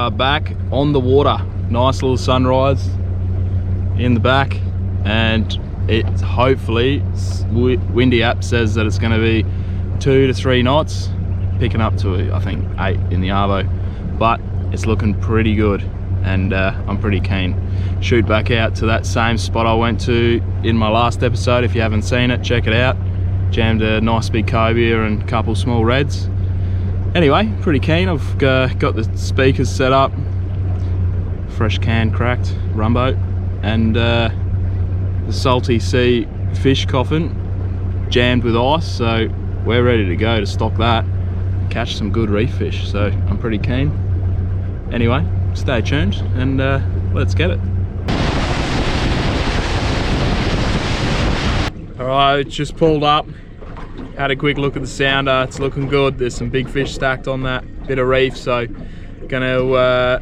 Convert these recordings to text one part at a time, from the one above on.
are back on the water. Nice little sunrise in the back, and it's hopefully, windy app says that it's going to be 2 to 3 knots, picking up to I think 8 in the arvo, but it's looking pretty good, and I'm pretty keen. Shoot back out to that same spot I went to in my last episode. If you haven't seen it, check it out. Jammed a nice big cobia and a couple small reds. Anyway, pretty keen. I've got the speakers set up, fresh can cracked, rumboat, and the salty sea fish coffin jammed with ice, so we're ready to go to stock that, catch some good reef fish. So I'm pretty keen. Anyway, stay tuned and let's get it. Alright, just pulled up, had a quick look at the sounder. It's looking good. There's some big fish stacked on that bit of reef, so gonna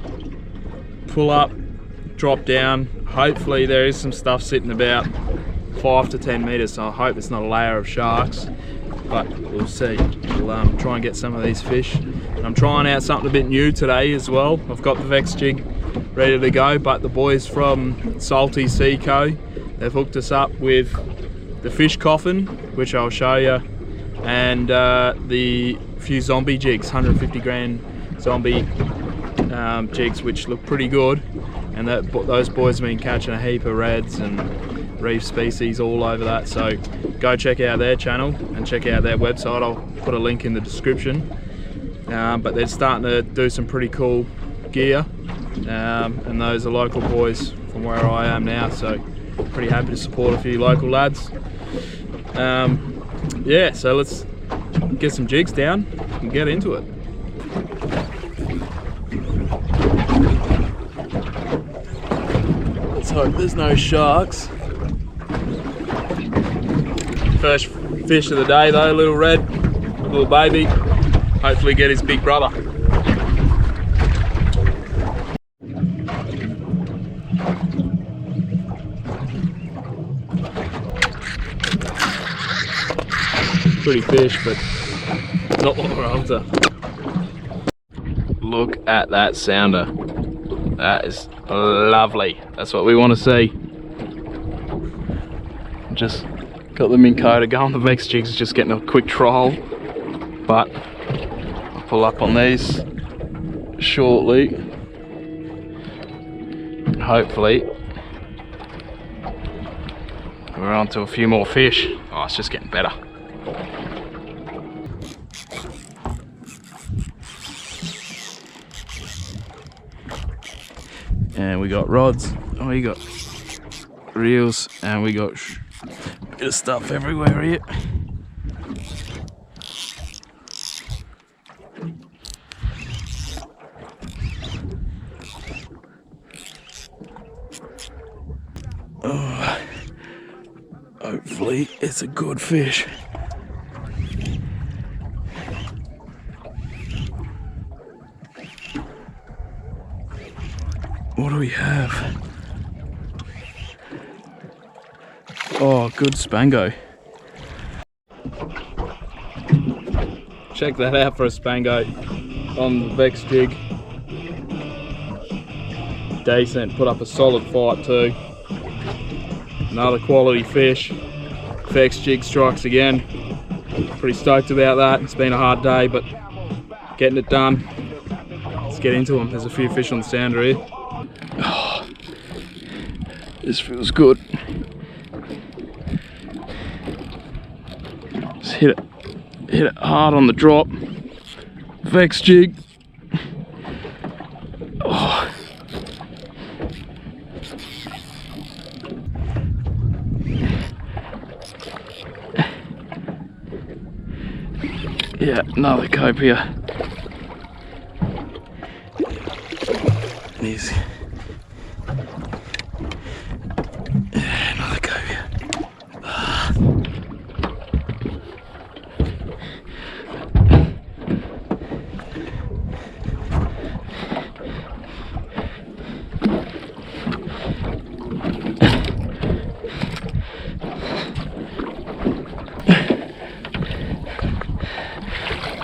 pull up, drop down. Hopefully there is some stuff sitting about 5 to 10 meters, so I hope it's not a layer of sharks, but we'll see. We'll try and get some of these fish. And I'm trying out something a bit new today as well. I've got the Vex jig ready to go, but the boys from Salty Sea Co, they've hooked us up with the fish coffin, which I'll show you, and the few zombie jigs, 150 grand zombie jigs, which look pretty good. And those boys have been catching a heap of reds and reef species all over that, so go check out their channel and check out their website. I'll put a link in the description. But they're starting to do some pretty cool gear, and those are local boys from where I am now, so pretty happy to support a few local lads. Yeah, so let's get some jigs down and get into it. Let's hope there's no sharks. First fish of the day though, little red, little baby. Hopefully get his big brother. Pretty fish, but not what we're after. Look at that sounder. That is lovely. That's what we want to see. Just got the Minn Kota going. The Vex jigs is just getting a quick trial, but I'll pull up on these shortly. Hopefully we're on to a few more fish. Oh, it's just getting better. And we got rods, and we got reels, and we got a bit of stuff everywhere here. Oh, hopefully it's a good fish. What do we have? Oh, good Spango. Check that out for a Spango on the Vex jig. Decent, put up a solid fight too. Another quality fish. Vex jig strikes again. Pretty stoked about that. It's been a hard day, but getting it done. Let's get into them. There's a few fish on the sounder here. Oh, this feels good. Just hit it hard on the drop. Vex jig. Oh. Yeah, another copia. He's another cobia.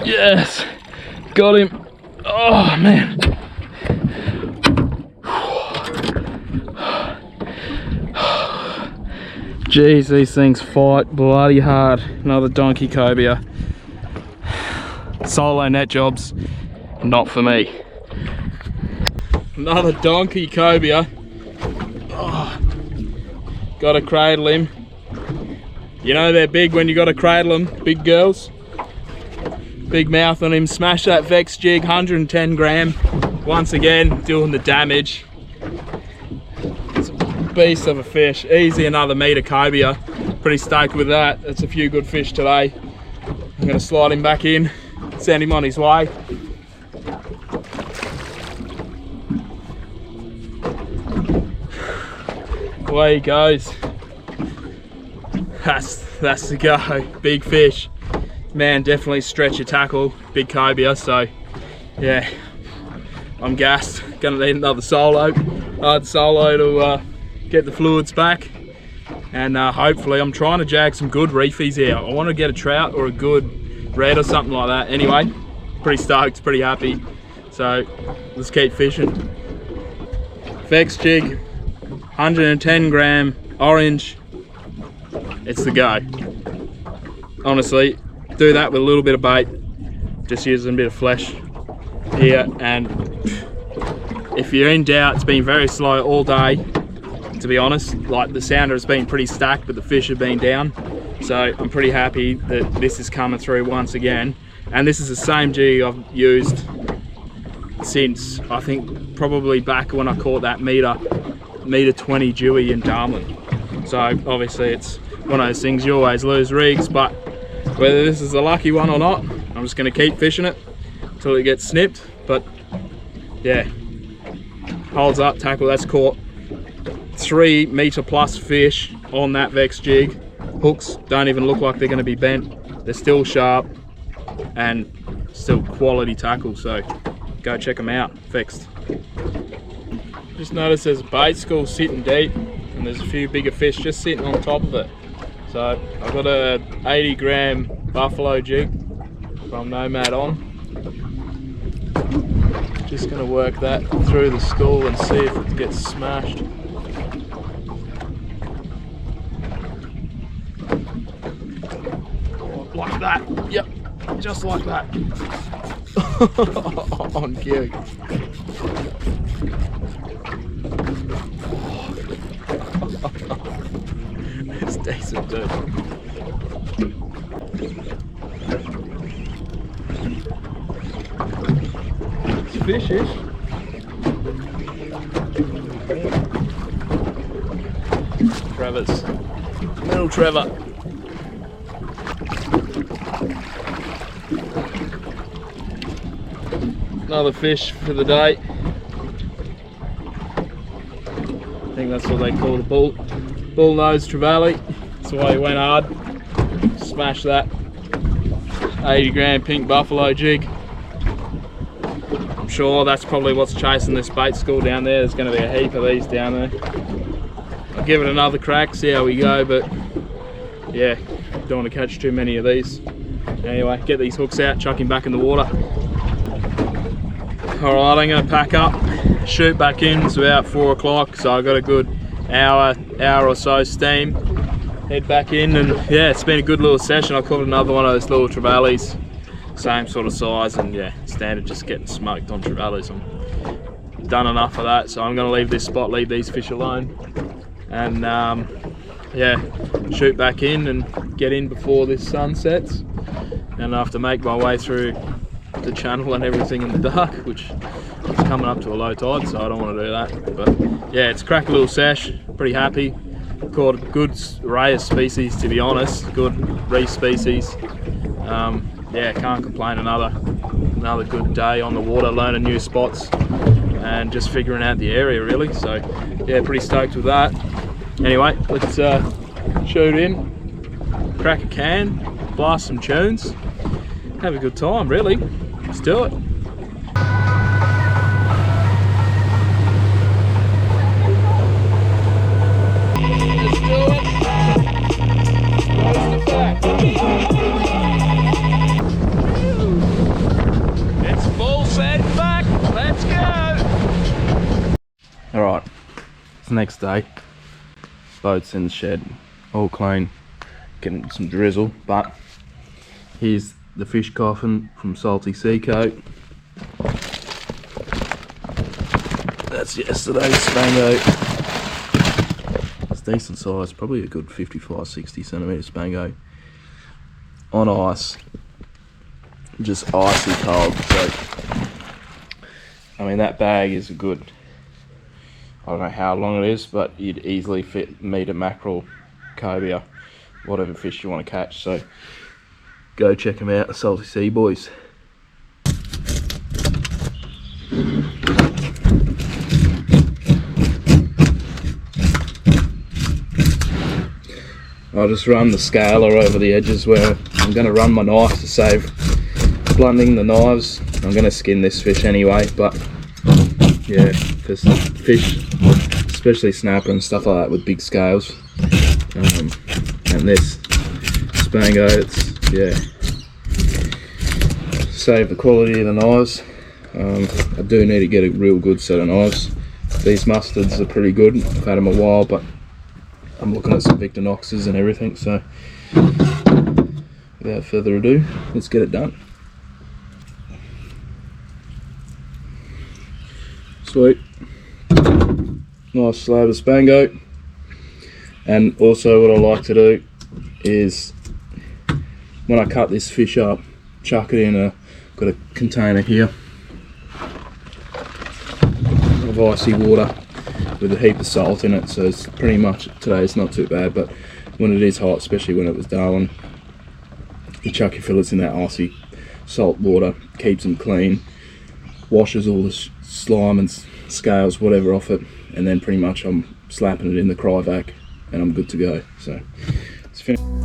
Yes, got him. Oh man. Jeez, these things fight bloody hard. Another donkey cobia. Solo net jobs, not for me. Another donkey cobia. Oh, gotta cradle him. You know they're big when you gotta cradle them, big girls. Big mouth on him, smash that Vex jig, 110 gram. Once again, doing the damage. It's a beast of a fish. Easy another meter cobia. Pretty stoked with that. That's a few good fish today. I'm gonna slide him back in, send him on his way. Away he goes. That's the go. Big fish. Man, definitely stretch your tackle. Big cobia, so yeah, I'm gassed. Gonna need another solo. Hard solo to get the fluids back. And hopefully I'm trying to jag some good reefies here. I want to get a trout or a good red or something like that. Anyway, pretty stoked, pretty happy. So let's keep fishing. Vex jig, 110 gram, orange. It's the go. Honestly, do that with a little bit of bait. Just using a bit of flesh here. And if you're in doubt, it's been very slow all day. To be honest, like the sounder has been pretty stacked, but the fish have been down. So I'm pretty happy that this is coming through once again. And this is the same jig I've used since, I think, probably back when I caught that meter 20 Dewey in Darwin. So obviously it's one of those things, you always lose rigs, but whether this is a lucky one or not, I'm just gonna keep fishing it until it gets snipped. But yeah, holds up, tackle, that's caught 3 meter plus fish on that Vex jig. Hooks don't even look like they're going to be bent. They're still sharp and still quality tackle, so go check them out. Fixed. Just noticed there's a bait school sitting deep and there's a few bigger fish just sitting on top of it. So I've got a 80 gram buffalo jig from Nomad on. Just going to work that through the school and see if it gets smashed. Like that, yep, just like that. On cue. It's decent, dude. It's fishish. Trevor's. Little Trevor. Another fish for the day. I think that's what they call the bull-nosed trevally. That's why he went hard. Smash that 80 gram pink buffalo jig. I'm sure that's probably what's chasing this bait school down there. There's going to be a heap of these down there. I'll give it another crack, see how we go, but yeah, don't want to catch too many of these. Anyway, get these hooks out, chuck him back in the water. Alright, I'm going to pack up, shoot back in. It's about 4 o'clock, so I've got a good hour or so steam. Head back in, and yeah, it's been a good little session. I caught another one of those little trevallies, same sort of size, and yeah, standard just getting smoked on trevallies. I'm done enough of that, so I'm going to leave this spot, leave these fish alone, and yeah, shoot back in and get in before this sun sets. And I have to make my way through the channel and everything in the dark, which is coming up to a low tide, so I don't want to do that. But yeah, it's a crack little sesh, pretty happy. Caught a good array of species, to be honest, good reef species. Yeah, can't complain. Another good day on the water, learning new spots and just figuring out the area really. So yeah, pretty stoked with that. Anyway, let's shoot in, crack a can, blast some tunes, have a good time really. Let's do it. Let's do it. Goes the back. It's full set back. Let's go. All right, it's the next day. Boat's in the shed. all clean, getting some drizzle. But here's the fish coffin from Salty Seacoat. That's yesterday's spango. It's decent size, probably a good 55-60 centimetre spango on ice, just icy cold. So I mean, that bag is a good, I don't know how long it is, but you'd easily fit me to mackerel, cobia, whatever fish you want to catch. So go check them out, the Salty Sea boys. I'll just run the scaler over the edges where I'm going to run my knife to save blunting the knives. I'm going to skin this fish anyway, but yeah, for some fish, especially snapper and stuff like that with big scales, and this spango, it's, yeah, save the quality of the knives. I do need to get a real good set of knives. These mustards are pretty good, I've had them a while, but I'm looking at some Victorinoxes and everything, so without further ado, let's get it done. Sweet. Nice slab of spango. And also what I like to do is, when I cut this fish up, chuck it in got a container here of icy water with a heap of salt in it, so it's pretty much, today it's not too bad, but when it is hot, especially when it was Darwin, you chuck your fillets in that icy salt water, keeps them clean, washes all the slime and scales, whatever, off it, and then pretty much I'm slapping it in the cryovac and I'm good to go. So it's finished.